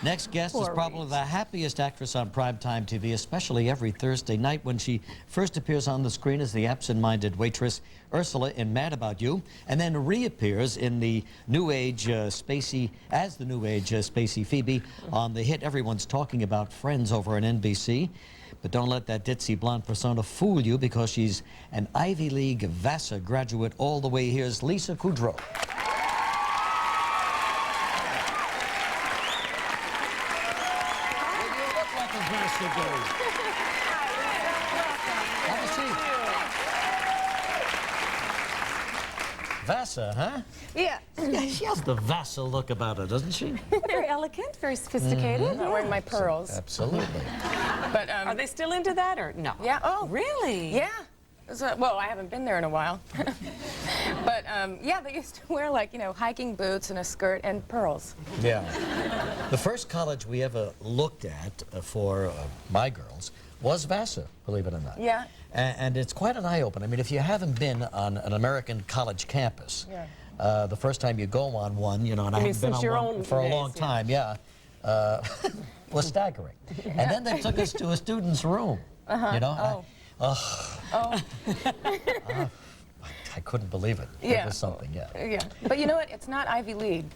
Next guest is Poor probably Regis. the happiest actress on primetime TV, especially every Thursday night when she first appears on the screen as the absent-minded waitress Ursula in Mad About You, and then reappears in the new age spacey Phoebe on the hit everyone's talking about, Friends, over on NBC. But don't let that ditzy blonde persona fool you, because she's an Ivy League Vassar graduate all the way. Here's Lisa Kudrow. Vassar, huh? Yeah. She has the Vassar look about her, doesn't she? Very elegant, very sophisticated. I'm wearing my pearls. Absolutely. But Are they still into that or no? yeah. Oh, Really? yeah. Well, I haven't been there in a while. But yeah, they used to wear, like, you know, hiking boots and a skirt and pearls. Yeah. The first college we ever looked at for my girls was Vassar, believe it or not. Yeah. And it's quite an eye-opener. I mean, if you haven't been on an American college campus, Yeah. the first time you go on one, you know, and I haven't been on one for a long time, was staggering. And then they took us to a student's room, you know. I couldn't believe it. Yeah. It was something, yeah. Yeah. But you know what? It's not Ivy League.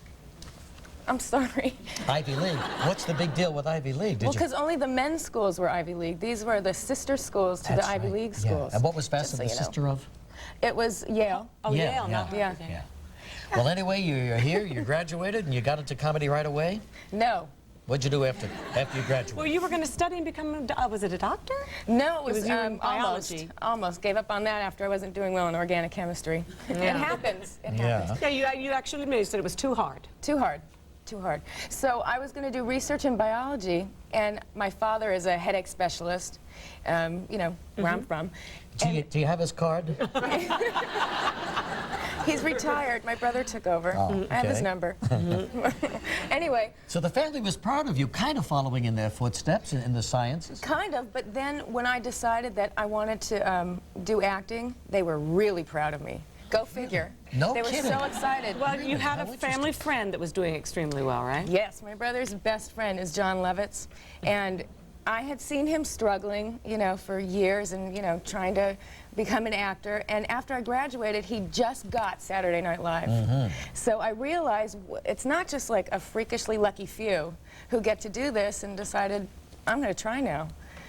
I'm sorry. Ivy League. What's the big deal with Ivy League? Well, because only the men's schools were Ivy League. These were the sister schools to the Ivy League schools. Yeah. And what was Vassar so the you know. sister of? It was Yale. Oh, Yeah, Yale, not yeah. Yeah. Well, anyway, you're here, you graduated, and you got into comedy right away? No. What'd you do after you graduated? Well, you were going to study and become, was it a doctor? No, it was, was you in almost. biology. Almost. Gave up on that after I wasn't doing well in organic chemistry. It happens. It happens. Yeah, you actually admitted, you said it was too hard. Too hard. Too hard. So I was going to do research in biology, and my father is a headache specialist, you know, where I'm from. Do you have his card? He's retired. My brother took over. Oh, I have his okay. number. Anyway. So the family was proud of you, kind of following in their footsteps in the sciences? Kind of, but then when I decided that I wanted to do acting, they were really proud of me. Go figure. No They were kidding. so excited. Well, you had How a interesting. family friend that was doing extremely well, right? Yes, my brother's best friend is John Lovitz, and I had seen him struggling, you know, for years and, you know, trying to become an actor, and after I graduated, he just got Saturday Night Live. So I realized it's not just like a freakishly lucky few who get to do this, and decided, I'm going to try now.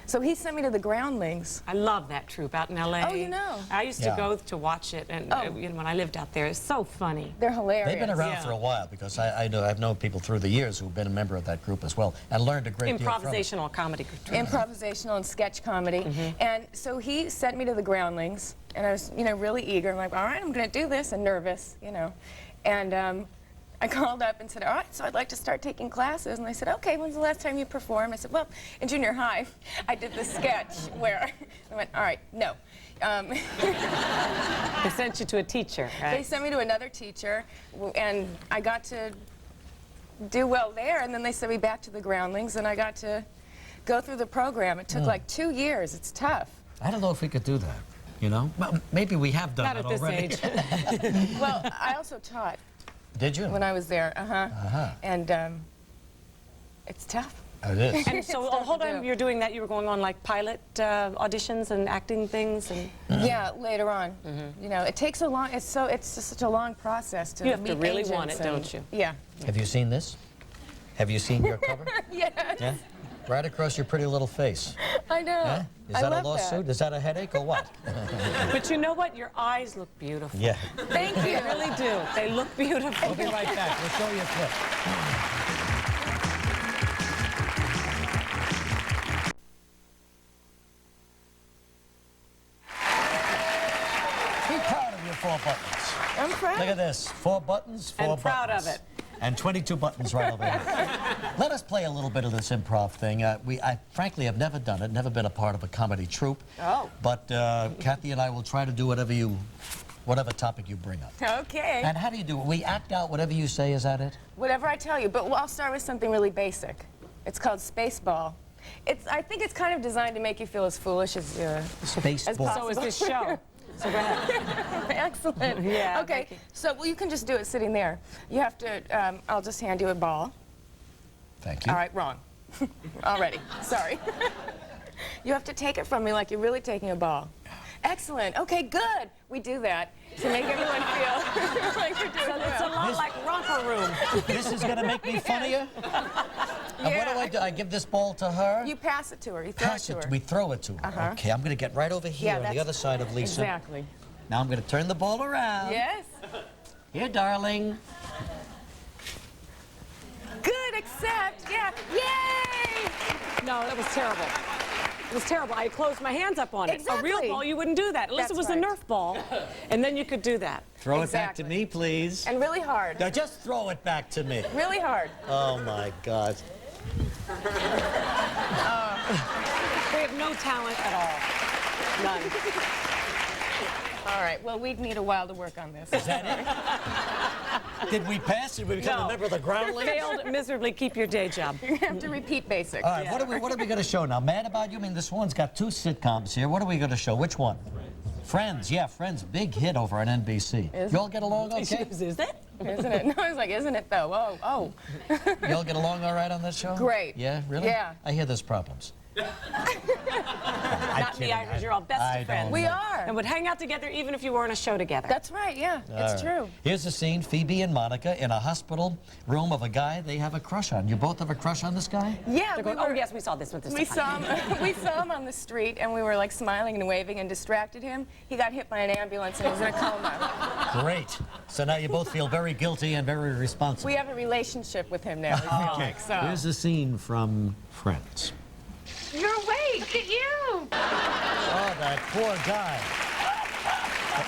So he sent me to the Groundlings. I love that troupe out in L.A. Oh, you know. I used to go to watch it, and you know, when I lived out there, it's so funny. They're hilarious. They've been around for a while, because I've known people through the years who've been a member of that group as well, and learned a great deal from it. Improvisational comedy troupe. Improvisational and sketch comedy. And so he sent me to the Groundlings, and I was, you know, really eager. I'm like, all right, I'm going to do this, and nervous, you know. And I called up and said, all right, so I'd like to start taking classes. And they said, okay, when's the last time you performed? I said, well, in junior high, I did this sketch where I went, all right, no. They sent you to a teacher, right? They sent me to another teacher, and I got to do well there, and then they sent me back to the Groundlings, and I got to go through the program. It took like 2 years. It's tough. I don't know if we could do that, you know? Well, maybe we have done Not it at this already. age. Well, I also taught Did you? when I was there. And it's tough. It is. And so, hold on, you're doing that, you were going on like pilot auditions and acting things? And Yeah, later on. You know, it takes a long, it's just such a long process to you have to meet really agents want it, and- don't you? Yeah. Have you seen this? Have you seen your cover? Yes. Yeah? Right across your pretty little face. I know. Yeah? Is I that a love lawsuit? Is that a headache or what? But you know what? Your eyes look beautiful. Yeah. Thank you. They really do. They look beautiful. We'll be right back. We'll show you a clip. Be proud of your 4 buttons. I'm proud. Look at this. 4 buttons, 4 buttons. And proud of it. And 22 buttons right over here. Let us play a little bit of this improv thing. I frankly have never done it, never been a part of a comedy troupe. Oh. But Kathie and I will try to do whatever topic you bring up. Okay. And how do you do it? We act out whatever you say, is that it? Whatever I tell you, but I'll start with something really basic. It's called Spaceball. I think it's kind of designed to make you feel as foolish as Spaceball. So is this show. So go ahead. Excellent. Yeah, Okay. So, well, you can just do it sitting there. You have to, I'll just hand you a ball. Thank you. All right, wrong. Already. Sorry. You have to take it from me like you're really taking a ball. Excellent. Okay, good. We do that to make everyone feel like we're doing It's a lot like romper room. This is going to make me funnier? And what do I do? I give this ball to her? You pass it to her. You throw Pass it to it. her. We throw it to her. Okay, I'm going to get right over here on the that's- other side of Lisa. Exactly. Now I'm going to turn the ball around. Yes. Here, darling. Good, except, yeah. Yay! No, that was terrible. It was terrible. I closed my hands up on it. Exactly. A real ball, you wouldn't do that. Unless That's it was right. a Nerf ball, and then you could do that. Throw it back to Exactly. me, please. And really hard. Now just throw it back to me. Really hard. Oh, my God. We have no talent at all. None. All right, well, we'd need a while to work on this. Is that it? Did we pass? Did we become No. a member of the groundlings? Failed miserably. Keep your day job. You have to repeat basics. All right, what are we going to show now? Mad About You? I mean, this one's got 2 sitcoms here. What are we going to show? Which one? Friends. Yeah, Friends. Big hit over on NBC. You all get along okay? Is it? Isn't it? No, I was like, isn't it though? Oh, oh. You all get along all right on that show? Great. Yeah, really? Yeah. I hear there's problems. Not me, I heard you're all best I of friends. don't We know. are. And would hang out together even if you were on a show together. That's right, yeah. It's true. Here's a scene, Phoebe and Monica in a hospital room of a guy they have a crush on. You both have a crush on this guy? Yeah, They're going, oh, yes, we saw this one. we saw him on the street, and we were like smiling and waving and distracted him. He got hit by an ambulance and he was in a coma. Great. So now you both feel very guilty and very responsible. We have a relationship with him now, we feel Okay. like, so. Here's a scene from Friends. You're awake, get you! Oh, that poor guy.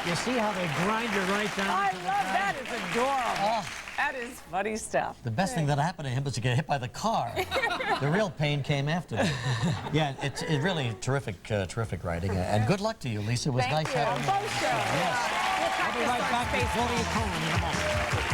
You see how they grind you right down? I to the love ground? that. It's adorable. Oh, That is funny stuff. the best thing that happened to him was to get hit by the car. The real pain came after that. Yeah, it's really terrific, terrific writing. And good luck to you, Lisa. It was Thank nice you. having you. On both shows. Yes. We'll be right back with Claudia Cohen in a moment.